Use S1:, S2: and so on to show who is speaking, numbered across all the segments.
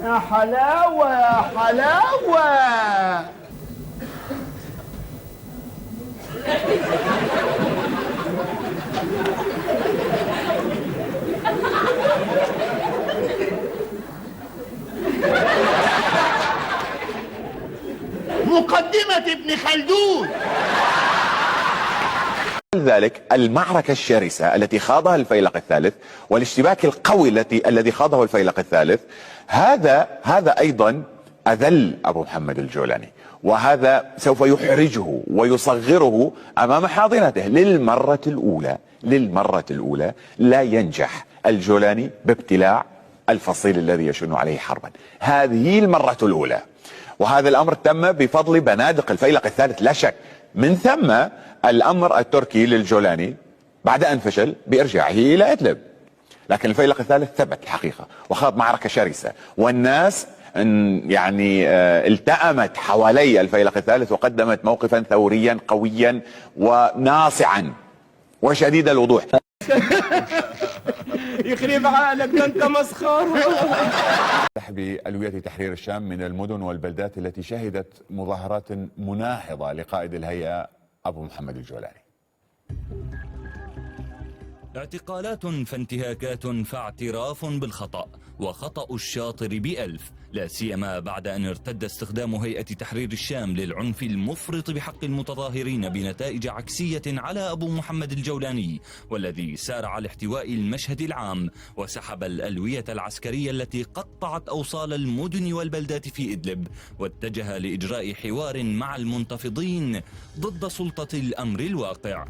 S1: يا حلاوة يا حلاوة. مقدمة ابن خلدون.
S2: ذلك المعركة الشرسة التي خاضها الفيلق الثالث والاشتباك القوي الذي خاضه الفيلق الثالث، هذا أيضا أذل أبو محمد الجولاني، وهذا سوف يحرجه ويصغره أمام حاضنته. للمرة الأولى لا ينجح الجولاني بابتلاع الفصيل الذي يشن عليه حربا. هذه المرة الأولى، وهذا الأمر تم بفضل بنادق الفيلق الثالث لا شك. من ثم الأمر التركي للجولاني بعد أن فشل بإرجاعه إلى إدلب، لكن الفيلق الثالث ثبت الحقيقة وخاض معركة شرسة، والناس يعني التأمت حوالي الفيلق الثالث وقدمت موقفا ثوريا قويا وناصعا وشديد الوضوح.
S1: يخرب عقلك، ده انت مسخره.
S2: بألوية تحرير الشام من المدن والبلدات التي شهدت مظاهرات مناهضة لقائد الهيئة أبو محمد الجولاني.
S3: اعتقالات فانتهاكات فاعتراف بالخطأ، وخطأ الشاطر بألف، لا سيما بعد أن ارتد استخدام هيئة تحرير الشام للعنف المفرط بحق المتظاهرين بنتائج عكسية على أبو محمد الجولاني، والذي سارع لاحتواء المشهد العام وسحب الألوية العسكرية التي قطعت أوصال المدن والبلدات في إدلب، واتجه لإجراء حوار مع المنتفضين ضد سلطة الأمر الواقع.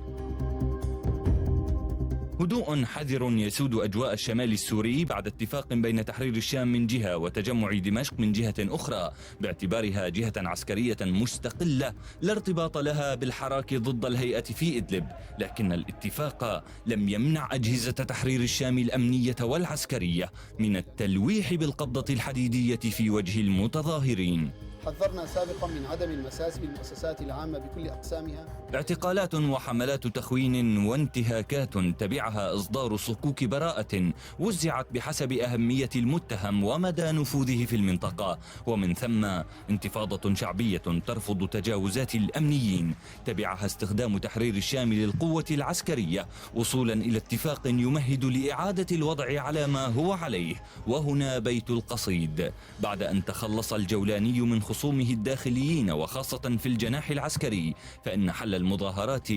S3: هدوء حذر يسود أجواء الشمال السوري بعد اتفاق بين تحرير الشام من جهة وتجمع دمشق من جهة أخرى، باعتبارها جهة عسكرية مستقلة لا ارتباط لها بالحراك ضد الهيئة في إدلب. لكن الاتفاق لم يمنع أجهزة تحرير الشام الأمنية والعسكرية من التلويح بالقبضة الحديدية في وجه المتظاهرين.
S4: حذرنا سابقا من عدم المساس بالمؤسسات العامة بكل أقسامها.
S3: اعتقالات وحملات تخوين وانتهاكات تبعها إصدار صكوك براءة وزعت بحسب أهمية المتهم ومدى نفوذه في المنطقة، ومن ثم انتفاضة شعبية ترفض تجاوزات الأمنيين تبعها استخدام تحرير الشام للقوة العسكرية وصولا إلى اتفاق يمهد لإعادة الوضع على ما هو عليه. وهنا بيت القصيد: بعد أن تخلص الجولاني من خصومه الداخليين وخاصة في الجناح العسكري، فإن حل المظاهرات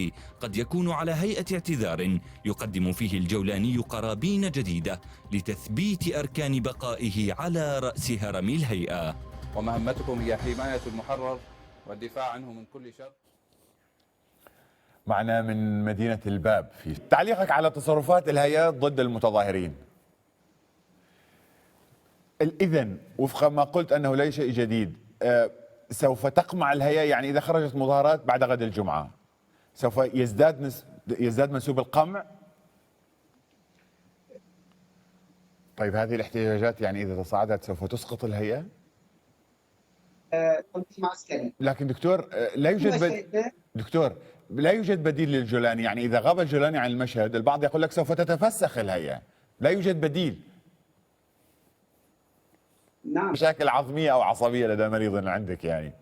S3: قد يكون على هيئة اعتذار يقدم فيه الجولاني قرابين جديدة لتثبيت أركان بقائه على رأس هرم الهيئة.
S5: ومهمتكم هي حماية المحرر والدفاع عنه من كل شر.
S2: معنا من مدينة الباب في تعليقك على تصرفات الهيئة ضد المتظاهرين. إذن وفق ما قلت أنه لا شيء جديد، سوف تقمع الهيئة، يعني إذا خرجت مظاهرات بعد غد الجمعة سوف يزداد منسوب القمع. طيب هذه الاحتجاجات يعني إذا تصاعدت سوف تسقط الهيئة؟
S6: تنظيم عسكري.
S2: لكن دكتور لا يوجد بديل للجولاني، يعني إذا غاب الجولاني عن المشهد البعض يقول لك سوف تتفسخ الهيئة، لا يوجد بديل.
S6: نعم.
S2: مشاكل عظمية أو عصبية لدى مريض عندك يعني،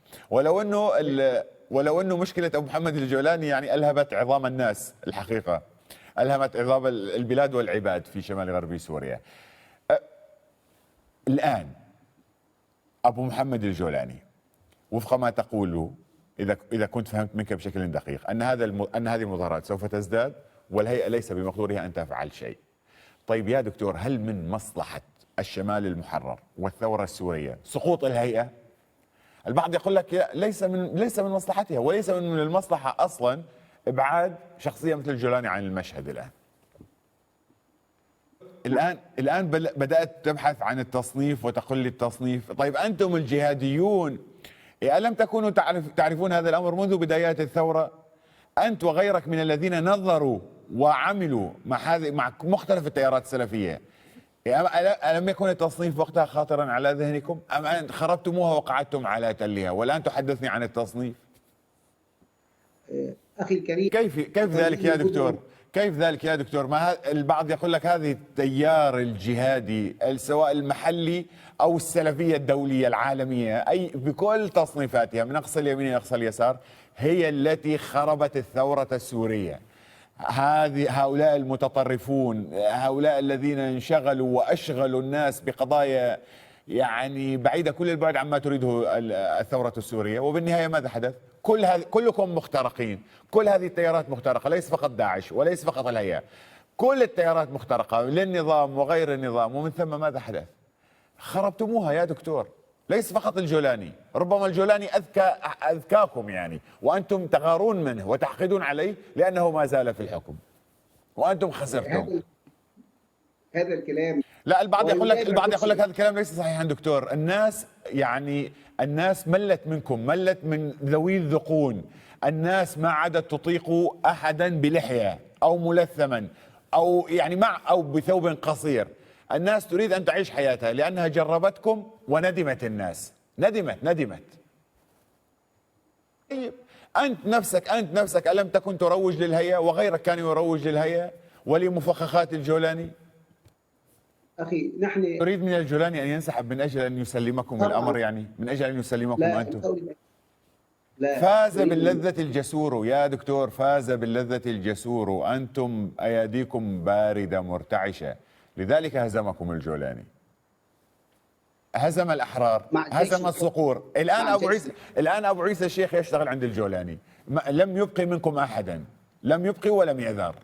S2: ولو أنه مشكلة أبو محمد الجولاني يعني ألهبت عظام الناس، الحقيقة ألهمت عظام البلاد والعباد في شمال غربي سوريا. الآن أبو محمد الجولاني وفق ما تقوله، إذا كنت فهمت منك بشكل دقيق، أن هذه المظاهرات سوف تزداد والهيئة ليس بمقدورها أن تفعل شيء. طيب يا دكتور، هل من مصلحة الشمال المحرر والثورة السورية سقوط الهيئة؟ البعض يقول لك ليس من مصلحتها، وليس من المصلحة أصلا إبعاد شخصية مثل الجولاني عن المشهد. الآن بدأت تبحث عن التصنيف وتقول لي التصنيف. طيب أنتم الجهاديون ألم تكونوا تعرفون هذا الأمر منذ بدايات الثورة؟ أنت وغيرك من الذين نظروا وعملوا مع مختلف التيارات السلفية، ألم يكن التصنيف وقتها خاطرا على ذهنكم؟ أم أن خربتموها وقعدتم على تلها والآن تحدثني عن التصنيف؟
S6: أخي الكريم،
S2: كيف ذلك يا دكتور؟ كيف ذلك يا دكتور؟ ما البعض يقول لك هذه التيار الجهادي سواء المحلي أو السلفية الدولية العالمية أي بكل تصنيفاتها من أقصى اليمين إلى أقصى اليسار هي التي خربت الثورة السورية. هؤلاء المتطرفون، هؤلاء الذين انشغلوا وأشغلوا الناس بقضايا يعني بعيدة كل البعد عما تريده الثورة السورية، وبالنهاية ماذا حدث؟ كلكم مخترقين، كل هذه التيارات مخترقة، ليس فقط داعش وليس فقط الهيئة، كل التيارات مخترقة للنظام وغير النظام، ومن ثم ماذا حدث؟ خربتموها يا دكتور. ليس فقط الجولاني، ربما الجولاني أذكاكم يعني، وأنتم تغارون منه وتحقدون عليه لأنه ما زال في الحكم وأنتم خسرتم.
S4: هذا الكلام
S2: لا، البعض يقول لك هذا الكلام ليس صحيحا دكتور. الناس ملت منكم، ملت من ذوي الذقون. الناس ما عادت تطيق احدا بلحيه او ملثما او يعني او بثوب قصير. الناس تريد ان تعيش حياتها لانها جربتكم وندمت. الناس ندمت. طيب انت نفسك الم تكن تروج للهيئه وغيرك كان يروج للهيئه ولمفخخات الجولاني؟
S4: أخي نحن
S2: تريد من الجولاني أن ينسحب من أجل أن يسلمكم الأمر، يعني من أجل أن يسلمكم أنتم؟
S4: لا،
S2: فاز باللذة الجسور يا دكتور، فاز باللذة الجسور، أنتم أياديكم باردة مرتعشة، لذلك هزمكم الجولاني، هزم الأحرار، هزم الصقور. الآن أبو عيسى الشيخ يشتغل عند الجولاني، لم يبقي منكم أحدا، لم يبقي ولم يذر.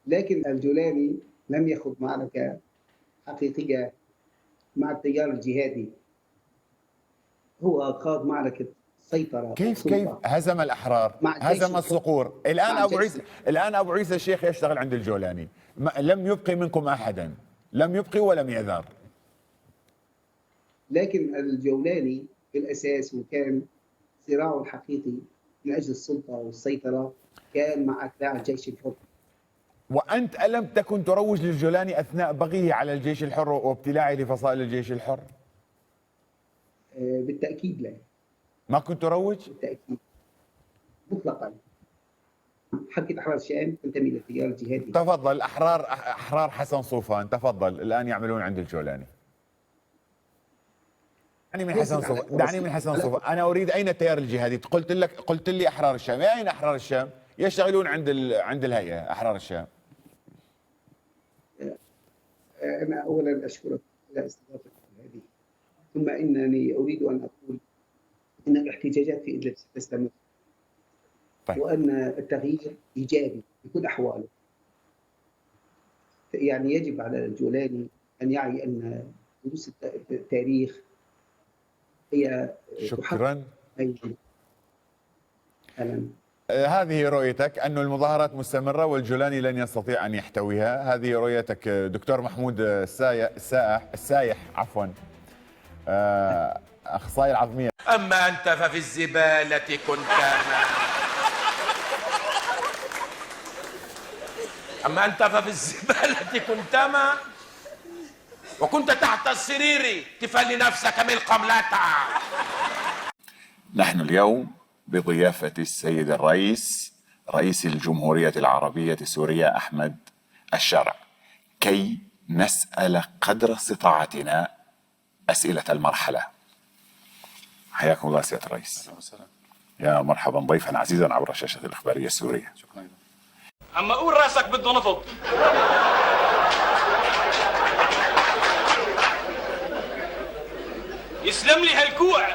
S4: لكن الجولاني لم يخض معركة حقيقية مع التيار الجهادي، هو خاض معركة سيطرة.
S2: كيف هزم الأحرار، هزم الصقور. الآن أبو عيسى الشيخ يشتغل عند الجولاني، لم يبقي منكم أحدا، لم يبقي ولم يذر.
S4: لكن الجولاني بالأساس وكان صراعه الحقيقي من أجل السلطة والسيطرة كان مع أتباع الجيش الحر.
S2: وأنت ألم تكن تروج للجولاني أثناء بغيه على الجيش الحر وابتلاعه لفصائل الجيش الحر؟
S4: بالتأكيد لا.
S2: ما كنت تروج؟
S4: بالتأكيد مطلقا. حركة أحرار الشام تنتمي للتيار الجهادي.
S2: تفضل. أحرار حسن صوفان، تفضل، الآن يعملون عند الجولاني. دعني من حسن صوفان، أنا أريد أين التيار الجهادي؟ قلت لي أحرار الشام، أين أحرار الشام؟ يشتغلون عند الهيئة أحرار الشام.
S4: أنا أولا أشكرك على استضافتك هذه، ثم إنني أريد أن أقول أن الاحتجاجات في إدلب ستستمر. طيب. وأن التغيير إيجابي بكل أحواله. يعني يجب على الجولاني أن يعي أن دروس التاريخ هي
S2: شكرا.
S4: أهلا.
S2: هذه رؤيتك أن المظاهرات مستمرة والجولاني لن يستطيع أن يحتويها، هذه رؤيتك دكتور محمود السايح عفوا، أخصائي العظمية.
S1: أما أنت ففي الزبالة كنت وكنت تحت السرير تفلي نفسك من القملة.
S2: نحن اليوم بضيافة السيد الرئيس، رئيس الجمهورية العربية السورية أحمد الشرع، كي نسأل قدر استطاعتنا أسئلة المرحلة. حياكم الله سيادة الرئيس. يا مرحبا ضيفا عزيزا عبر شاشة الإخبارية السورية.
S5: شكرا.
S6: أما قول راسك بده نفض. يسلم لي هالكوع.